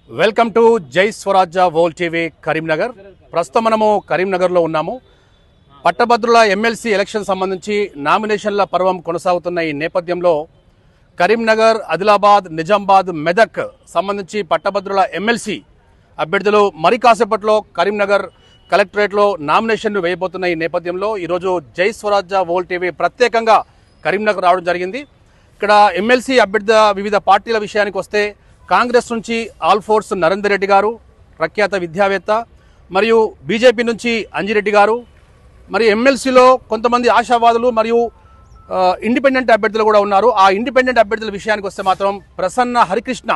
Welcome to జై స్వరాజ్య world TV Karimnagar. ప్రస్తుతం మనము కరీంనగర్లో ఉన్నాము. పట్టభద్రుల ఎమ్మెల్సీ ఎలక్షన్ సంబంధించి నామినేషన్ల పర్వం కొనసాగుతున్న ఈ నేపథ్యంలో కరీంనగర్, ఆదిలాబాద్, నిజామాబాద్, మెదక్ సంబంధించి పట్టభద్రుల ఎమ్మెల్సీ అభ్యర్థులు మరి కాసేపట్లో కరీంనగర్ కలెక్టరేట్లో నామినేషన్లు వేయబోతున్న ఈ నేపథ్యంలో ఈరోజు జై స్వరాజ్య వరల్డ్ టీవీ ప్రత్యేకంగా కరీంనగర్ రావడం జరిగింది. ఇక్కడ ఎమ్మెల్సీ అభ్యర్థి వివిధ పార్టీల విషయానికి వస్తే కాంగ్రెస్ నుంచి ఆల్ఫోర్స్ నరేందర్ రెడ్డి గారు, ప్రఖ్యాత విద్యావేత్త, మరియు బీజేపీ నుంచి అంజిరెడ్డి గారు, మరియు ఎమ్మెల్సీలో కొంతమంది ఆశావాదులు మరియు ఇండిపెండెంట్ అభ్యర్థులు కూడా ఉన్నారు. ఆ ఇండిపెండెంట్ అభ్యర్థుల విషయానికి వస్తే మాత్రం ప్రసన్న హరికృష్ణ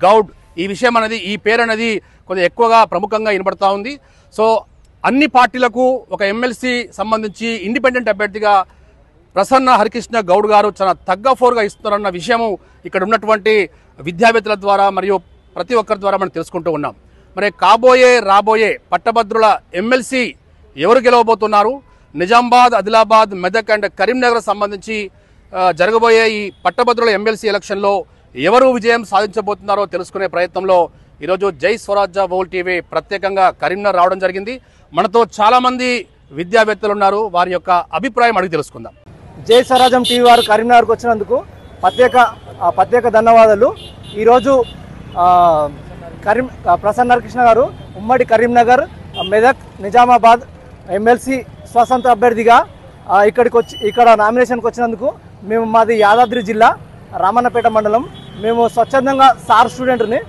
గౌడ్ ఈ విషయం అనేది, ఈ పేరు అనేది కొంచెం ఎక్కువగా ప్రముఖంగా వినబడతా ఉంది. సో అన్ని పార్టీలకు ఒక ఎమ్మెల్సీ సంబంధించి ఇండిపెండెంట్ అభ్యర్థిగా ప్రసన్న హరికృష్ణ గౌడ్ గారు చాలా తగ్గఫోర్గా ఇస్తున్నారన్న విషయము ఇక్కడ ఉన్నటువంటి విద్యావేత్తల ద్వారా మరియు ప్రతి ఒక్కరి ద్వారా మనం తెలుసుకుంటూ ఉన్నాం. మరి రాబోయే పట్టభద్రుల ఎమ్మెల్సీ ఎవరు గెలవబోతున్నారు, నిజామాబాద్, ఆదిలాబాద్, మెదక్ అండ్ కరీంనగర్ సంబంధించి జరగబోయే ఈ పట్టభద్రుల ఎమ్మెల్సీ ఎలక్షన్లో ఎవరు విజయం సాధించబోతున్నారో తెలుసుకునే ప్రయత్నంలో ఈరోజు జై స్వరాజ్య వరల్డ్ టీవీ ప్రత్యేకంగా కరీంనగర్ రావడం జరిగింది. మనతో చాలామంది విద్యావేత్తలు ఉన్నారు, వారి యొక్క అభిప్రాయం అడిగి తెలుసుకుందాం. జై స్వరాజ్యం టీవీ వారు కరీంనగర్కి వచ్చినందుకు ప్రత్యేక ధన్యవాదాలు. ఈరోజు ప్రసన్న హరికృష్ణ గారు ఉమ్మడి కరీంనగర్, మెదక్, నిజామాబాద్ ఎమ్మెల్సీ స్వతంత్ర అభ్యర్థిగా ఇక్కడ నామినేషన్కి వచ్చినందుకు మాది యాదాద్రి జిల్లా రామన్నపేట మండలం. మేము స్వచ్ఛందంగా సార్ స్టూడెంట్ని.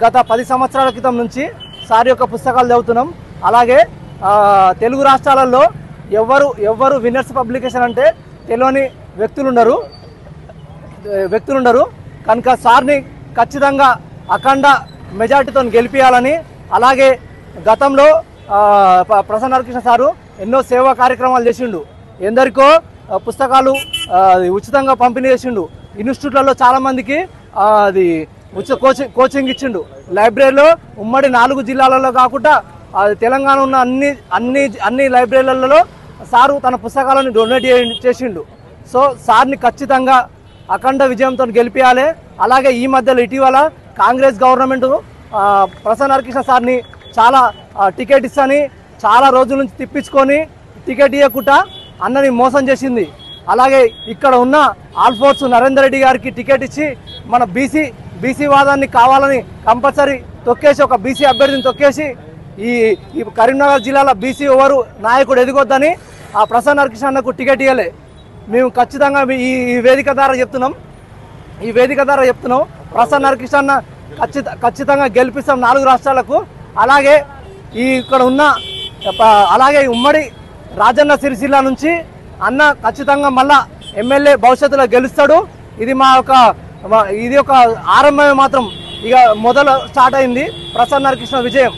గత 10 సంవత్సరాల క్రితం నుంచి సార్ యొక్క పుస్తకాలు చదువుతున్నాం. అలాగే తెలుగు రాష్ట్రాలలో ఎవరు విన్నర్స్ పబ్లికేషన్ అంటే తెలియని వ్యక్తులుండరు కనుక సార్ని ఖచ్చితంగా అఖండ మెజార్టీతో గెలిపించాలని, అలాగే గతంలో ప్రసన్న హరికృష్ణ సారు ఎన్నో సేవా కార్యక్రమాలు చేసిండు. ఎందరికో పుస్తకాలు ఉచితంగా పంపిణీ చేసిండు. ఇన్స్టిట్యూట్లలో చాలామందికి అది కోచింగ్ ఇచ్చిండు. లైబ్రరీలో ఉమ్మడి 4 జిల్లాలలో కాకుండా తెలంగాణ ఉన్న అన్ని లైబ్రరీలలో సారు తన పుస్తకాలను డొనేట్ చేసిండు. సో సార్ని ఖచ్చితంగా అఖండ విజయంతో గెలిపించాలి. అలాగే ఈ మధ్యలో ఇటీవల కాంగ్రెస్ గవర్నమెంట్ ప్రసన్న హరికృష్ణ సార్ని చాలా టికెట్ ఇస్తని చాలా రోజుల నుంచి తిప్పించుకొని టికెట్ ఇవ్వకుండా అన్నని మోసం చేసింది. అలాగే ఇక్కడ ఉన్న ఆల్ఫోర్స్ నరేందర్ రెడ్డి గారికి టికెట్ ఇచ్చి మన బీసీ వాదాన్ని కావాలని కంపల్సరీ తొక్కేసి, ఒక బీసీ అభ్యర్థిని తొక్కేసి ఈ కరీంనగర్ జిల్లాలో బీసీ ఎవరు నాయకుడు ఎదిగొద్దని ఆ ప్రసన్న హరికృష్ణ అన్నకు టికెట్ ఇవ్వలే. మేము ఖచ్చితంగా ఈ వేదిక ద్వారా చెప్తున్నాం ప్రసన్న హరికృష్ణ అన్న ఖచ్చితంగా గెలిపిస్తాం 4 రాష్ట్రాలకు. అలాగే ఇక్కడ ఉన్న ఉమ్మడి రాజన్న సిరిసిల్ల నుంచి అన్న ఖచ్చితంగా మళ్ళా ఎమ్మెల్యే భవిష్యత్తులో గెలుస్తాడు. ఇది ఒక ఆరంభమే మాత్రం. ఇక మొదలు స్టార్ట్ అయింది ప్రసన్న హరికృష్ణ విజయం.